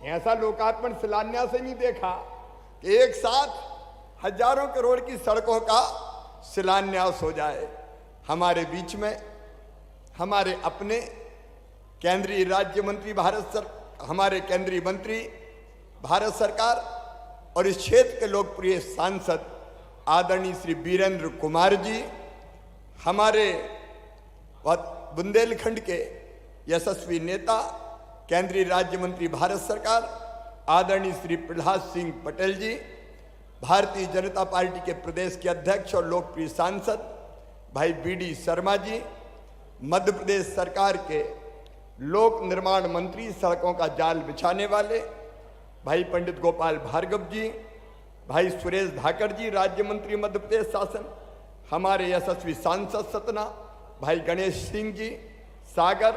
ऐसा लोकार्पण शिलान्यास ही नहीं देखा कि एक साथ हजारों करोड़ की सड़कों का शिलान्यास हो जाए। हमारे बीच में हमारे अपने केंद्रीय राज्य मंत्री हमारे केंद्रीय मंत्री भारत सरकार और इस क्षेत्र के लोकप्रिय सांसद आदरणीय श्री वीरेंद्र कुमार जी, हमारे बुंदेलखंड के यशस्वी नेता केंद्रीय राज्य मंत्री भारत सरकार आदरणीय श्री प्रहलाद सिंह पटेल जी, भारतीय जनता पार्टी के प्रदेश के अध्यक्ष और लोकप्रिय सांसद भाई BD शर्मा जी, मध्य प्रदेश सरकार के लोक निर्माण मंत्री सड़कों का जाल बिछाने वाले भाई पंडित गोपाल भार्गव जी, भाई सुरेश धाकर जी, राज्य मंत्री मध्य प्रदेश शासन, हमारे यशस्वी सांसद सतना भाई गणेश सिंह जी सागर,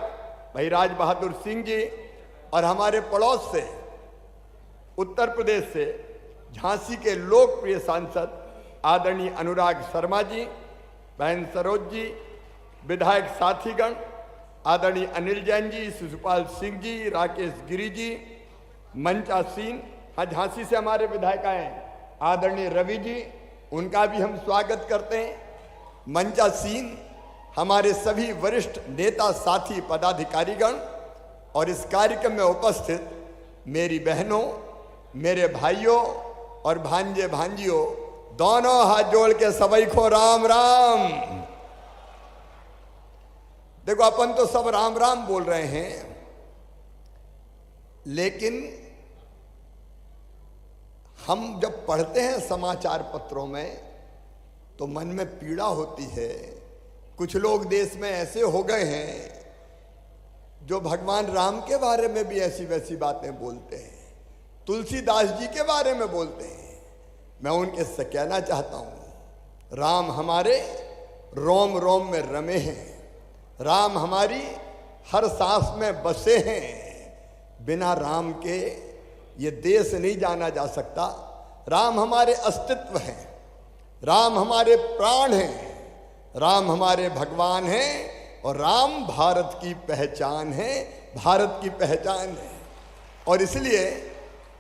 भाई राज बहादुर सिंह जी, और हमारे पड़ोस से उत्तर प्रदेश से झांसी के लोकप्रिय सांसद आदरणीय अनुराग शर्मा जी, बहन सरोज जी, विधायक साथीगण आदरणीय अनिल जैन जी, शिशुपाल सिंह जी, राकेश गिरी जी, मंचा सीन, हाँ झांसी से हमारे विधायक आए आदरणीय रवि जी, उनका भी हम स्वागत करते हैं। मंचा सीन, हमारे सभी वरिष्ठ नेता साथी पदाधिकारीगण और इस कार्यक्रम में उपस्थित मेरी बहनों, मेरे भाइयों और भांजे भांजियों, दोनों हाथ जोड़ के सभी को राम राम। देखो अपन तो सब राम राम बोल रहे हैं, लेकिन हम जब पढ़ते हैं समाचार पत्रों में तो मन में पीड़ा होती है। कुछ लोग देश में ऐसे हो गए हैं जो भगवान राम के बारे में भी ऐसी वैसी बातें बोलते हैं, तुलसीदास जी के बारे में बोलते हैं। मैं उनके से कहना चाहता हूं, राम हमारे रोम रोम में रमे हैं, राम हमारी हर सांस में बसे हैं। बिना राम के ये देश नहीं जाना जा सकता। राम हमारे अस्तित्व हैं, राम हमारे प्राण हैं, राम हमारे भगवान हैं और राम भारत की पहचान है, भारत की पहचान है। और इसलिए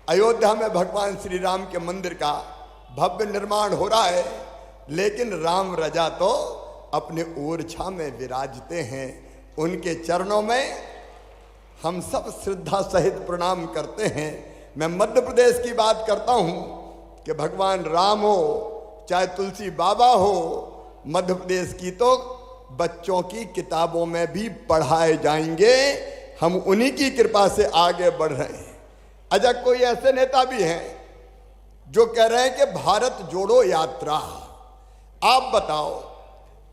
अयोध्या में भगवान श्री राम के मंदिर का भव्य निर्माण हो रहा है, लेकिन राम रजा तो अपने ओरछा में विराजते हैं। उनके चरणों में हम सब श्रद्धा सहित प्रणाम करते हैं। मैं मध्य प्रदेश की बात करता हूं कि भगवान राम हो चाहे तुलसी बाबा हो, मध्य प्रदेश की तो बच्चों की किताबों में भी पढ़ाए जाएंगे। हम उन्हीं की कृपा से आगे बढ़ रहे हैं। अच्छा, कोई ऐसे नेता भी हैं जो कह रहे हैं कि भारत जोड़ो यात्रा। आप बताओ,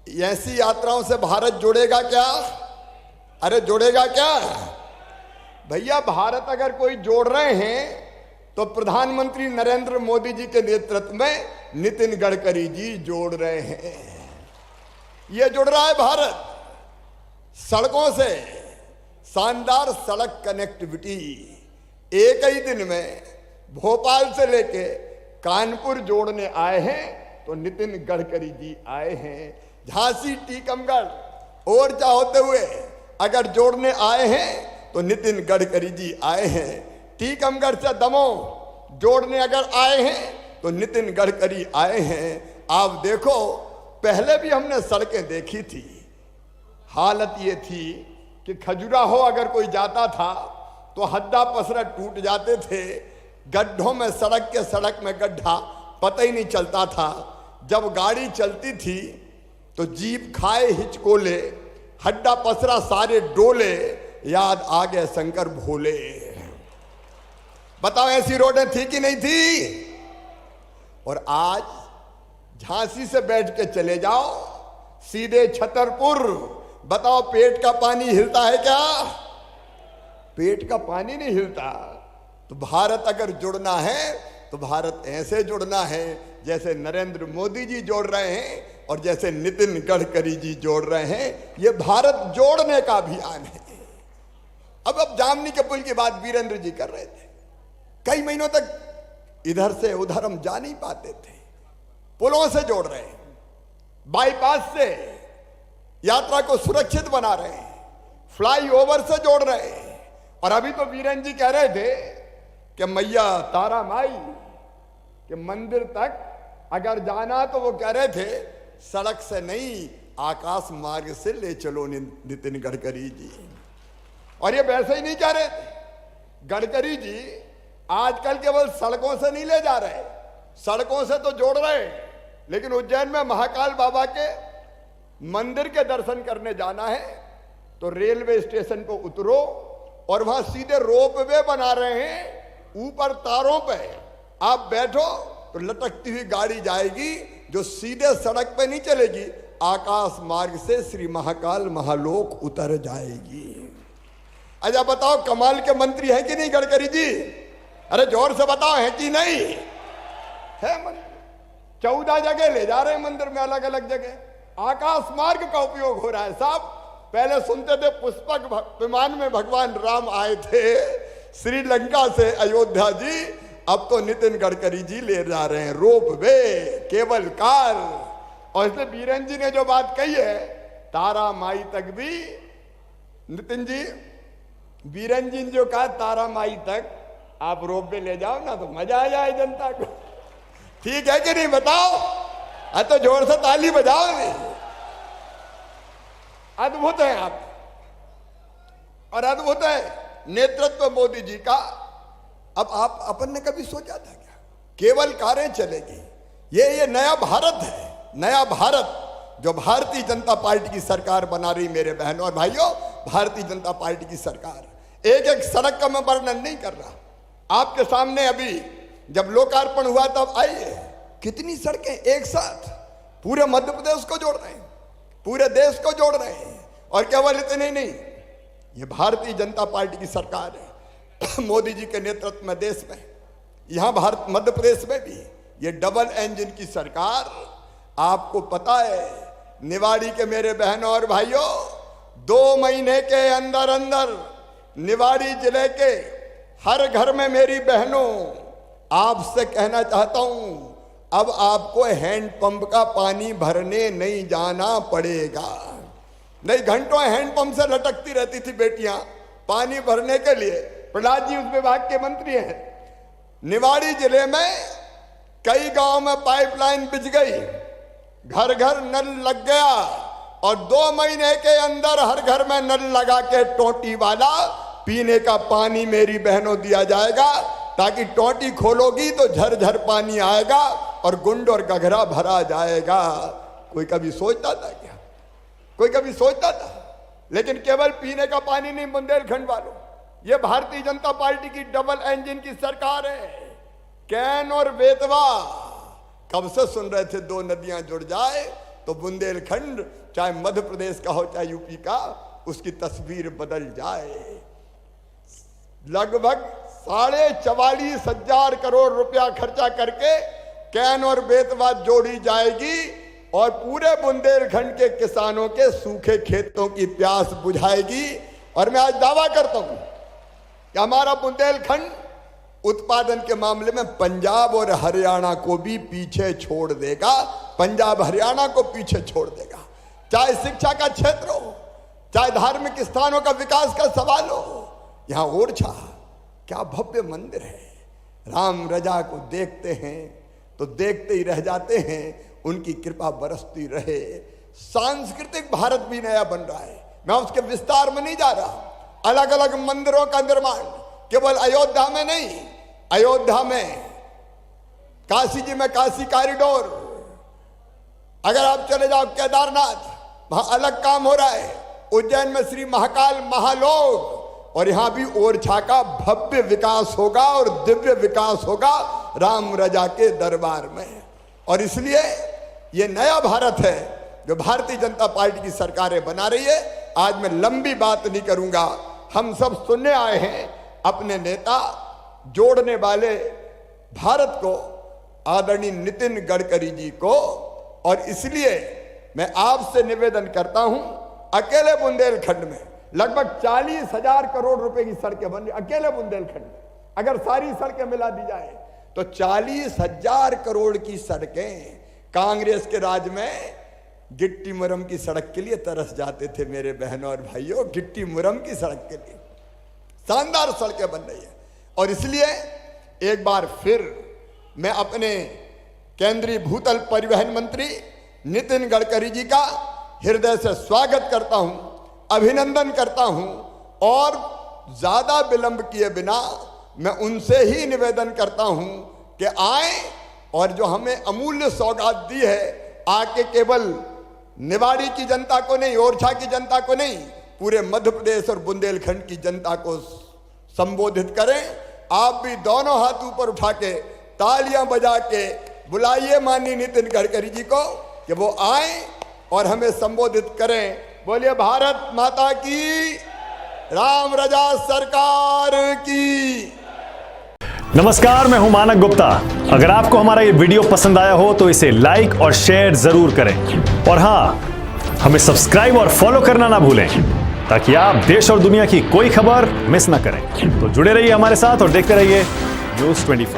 ऐसी यात्राओं से भारत जुड़ेगा क्या? अरे जुड़ेगा क्या भैया? भारत अगर कोई जोड़ रहे हैं तो प्रधानमंत्री नरेंद्र मोदी जी के नेतृत्व में नितिन गडकरी जी जोड़ रहे हैं। ये जुड़ रहा है भारत सड़कों से। शानदार सड़क कनेक्टिविटी, एक ही दिन में भोपाल से लेके कानपुर जोड़ने आए हैं तो नितिन गडकरी जी आए हैं। झांसी टीकमगढ़ ओरछा होते हुए अगर जोड़ने आए हैं तो नितिन गडकरी जी आए हैं। टीकमगढ़ से दमोह जोड़ने अगर आए हैं तो नितिन गडकरी आए हैं। आप देखो, पहले भी हमने सड़कें देखी थी। हालत ये थी कि खजुराहो अगर कोई जाता था तो हड्डा पसरा टूट जाते थे। गड्ढों में सड़क में गड्ढा पता ही नहीं चलता था। जब गाड़ी चलती थी तो जीप खाए हिचकोले, हड्डा पसरा सारे डोले, याद आ गए शंकर भोले। बताओ ऐसी रोडें थी कि नहीं थी? और आज झांसी से बैठ के चले जाओ सीधे छतरपुर, बताओ पेट का पानी हिलता है क्या? पेट का पानी नहीं हिलता। तो भारत अगर जुड़ना है तो भारत ऐसे जुड़ना है जैसे नरेंद्र मोदी जी जोड़ रहे हैं और जैसे नितिन गडकरी जी जोड़ रहे हैं। ये भारत जोड़ने का अभियान है। अब जामनी के पुल की बात वीरेंद्र जी कर रहे थे। कई महीनों तक इधर से उधर हम जा नहीं पाते थे। पुलों से जोड़ रहे हैं, बाईपास से यात्रा को सुरक्षित बना रहे हैं, फ्लाईओवर से जोड़ रहे हैं। और अभी तो वीरेंद्र जी कह रहे थे कि मैया तारा माई कि मंदिर तक अगर जाना तो वो कह रहे थे सड़क से नहीं आकाश मार्ग से ले चलो नितिन गडकरी जी। और ये वैसे ही नहीं कह रहे थे, गडकरी जी आजकल केवल सड़कों से नहीं ले जा रहे, सड़कों से तो जोड़ रहे, लेकिन उज्जैन में महाकाल बाबा के मंदिर के दर्शन करने जाना है तो रेलवे स्टेशन को उतरो और वहां सीधे रोप वे बना रहे हैं, ऊपर तारों पे आप बैठो तो लटकती हुई गाड़ी जाएगी जो सीधे सड़क पे नहीं चलेगी, आकाश मार्ग से श्री महाकाल महालोक उतर जाएगी। अच्छा बताओ कमाल के मंत्री हैं कि नहीं गडकरी जी? अरे जोर से बताओ है कि नहीं है? मंदिर 14 जगह ले जा रहे हैं, मंदिर में अलग अलग जगह आकाश मार्ग का उपयोग हो रहा है साहब। पहले सुनते थे पुष्पक विमान में भगवान राम आए थे श्रीलंका से अयोध्या जी, अब तो नितिन गडकरी जी ले जा रहे हैं रोप वे, केबल कार। और इसलिए बीरेन जी ने जो बात कही है तारा माई तक भी, नितिन जी बीरेन जी ने जो कहा तारा माई तक आप रोप वे ले जाओ ना तो मजा आ जाए जनता को। ठीक है कि नहीं बताओ? तो जोर से ताली बजाओ। नहीं अद्भुत है आप, और अद्भुत है नेतृत्व मोदी जी का। अब आप अपन ने कभी सोचा था क्या केवल कारें चलेगी? ये नया भारत है, नया भारत जो भारतीय जनता पार्टी की सरकार बना रही। मेरे बहनों और भाइयों, भारतीय जनता पार्टी की सरकार एक एक सड़क का मैं वर्णन नहीं कर रहा, आपके सामने अभी जब लोकार्पण हुआ तब आइए कितनी सड़कें एक साथ पूरे मध्य प्रदेश को जोड़ रहे हैं, पूरे देश को जोड़ रहे हैं। और केवल इतने नहीं, ये भारतीय जनता पार्टी की सरकार है मोदी जी के नेतृत्व में देश में, यहां भारत मध्य प्रदेश में भी ये डबल इंजन की सरकार। आपको पता है निवाड़ी के मेरे बहनों और भाइयों, 2 महीने के अंदर अंदर निवाड़ी जिले के हर घर में मेरी बहनों आपसे कहना चाहता हूं, अब आपको हैंडपंप का पानी भरने नहीं जाना पड़ेगा। नहीं घंटों हैंडपंप से लटकती रहती थी बेटियां पानी भरने के लिए। प्रहलाद जी उस विभाग के मंत्री हैं। निवाड़ी जिले में कई गांव में पाइपलाइन बिछ गई, घर घर नल लग गया, और 2 महीने के अंदर हर घर में नल लगा के टोटी वाला पीने का पानी मेरी बहनों दिया जाएगा, ताकि टोटी खोलोगी तो झरझर पानी आएगा और गुंड और गघरा भरा जाएगा। कोई कभी सोचता था क्या? कोई कभी सोचता था? लेकिन केवल पीने का पानी नहीं बुंदेलखंड वालों, ये भारतीय जनता पार्टी की डबल इंजन की सरकार है। कैन और बेतवा कब से सुन रहे थे 2 नदियां जुड़ जाए तो बुंदेलखंड चाहे मध्य प्रदेश का हो चाहे यूपी का, उसकी तस्वीर बदल जाए। लगभग 44,500 करोड़ रुपया खर्चा करके कैन और बेतवा जोड़ी जाएगी और पूरे बुंदेलखंड के किसानों के सूखे खेतों की प्यास बुझाएगी। और मैं आज दावा करता हूं कि हमारा बुंदेलखंड उत्पादन के मामले में पंजाब और हरियाणा को भी पीछे छोड़ देगा, पंजाब हरियाणा को पीछे छोड़ देगा। चाहे शिक्षा का क्षेत्र हो, चाहे धार्मिक स्थानों का विकास का सवाल हो। यहां ओरछा क्या भव्य मंदिर है, राम रजा को देखते हैं तो देखते ही रह जाते हैं, उनकी कृपा बरसती रहे। सांस्कृतिक भारत भी नया बन रहा है, मैं उसके विस्तार में नहीं जा रहा। अलग अलग मंदिरों का निर्माण केवल अयोध्या में नहीं, अयोध्या में काशी जी में काशी कॉरिडोर, अगर आप चले जाओ केदारनाथ वहां अलग काम हो रहा है, उज्जैन में श्री महाकाल महालोक, और यहां भी ओरछा का भव्य विकास होगा और दिव्य विकास होगा राम रजा के दरबार में। और इसलिए ये नया भारत है जो भारतीय जनता पार्टी की सरकारें बना रही है। आज मैं लंबी बात नहीं करूंगा, हम सब सुनने आए हैं अपने नेता जोड़ने वाले भारत को आदरणीय नितिन गडकरी जी को। और इसलिए मैं आपसे निवेदन करता हूं, अकेले बुंदेलखंड में लगभग 40,000 करोड़ रुपए की सड़कें बन रही अकेले बुंदेलखंड में। अगर सारी सड़कें मिला दी जाए तो 40,000 करोड़ की सड़कें। कांग्रेस के राज में गिट्टी मुरम की सड़क के लिए तरस जाते थे मेरे बहनों और भाइयों, गिट्टी मुरम की सड़क के लिए शानदार सड़कें बन रही है। और इसलिए एक बार फिर मैं अपने केंद्रीय भूतल परिवहन मंत्री नितिन गडकरी जी का हृदय से स्वागत करता हूं, अभिनंदन करता हूं और ज्यादा विलंब किए बिना मैं उनसे ही निवेदन करता हूं कि आए और जो हमें अमूल्य सौगात दी है, आके केवल निवाड़ी की जनता को नहीं, ओरछा की जनता को नहीं, पूरे मध्य प्रदेश और बुंदेलखंड की जनता को संबोधित करें। आप भी दोनों हाथ ऊपर उठा के तालियां बजा के बुलाइए माननीय नितिन गडकरी जी को कि वो आए और हमें संबोधित करें। बोलिए भारत माता की, राम रजा सरकार की। नमस्कार, मैं हूं मानक गुप्ता। अगर आपको हमारा ये वीडियो पसंद आया हो तो इसे लाइक और शेयर जरूर करें और हां, हमें सब्सक्राइब और फॉलो करना ना भूलें ताकि आप देश और दुनिया की कोई खबर मिस ना करें। तो जुड़े रहिए हमारे साथ और देखते रहिए न्यूज़ 24।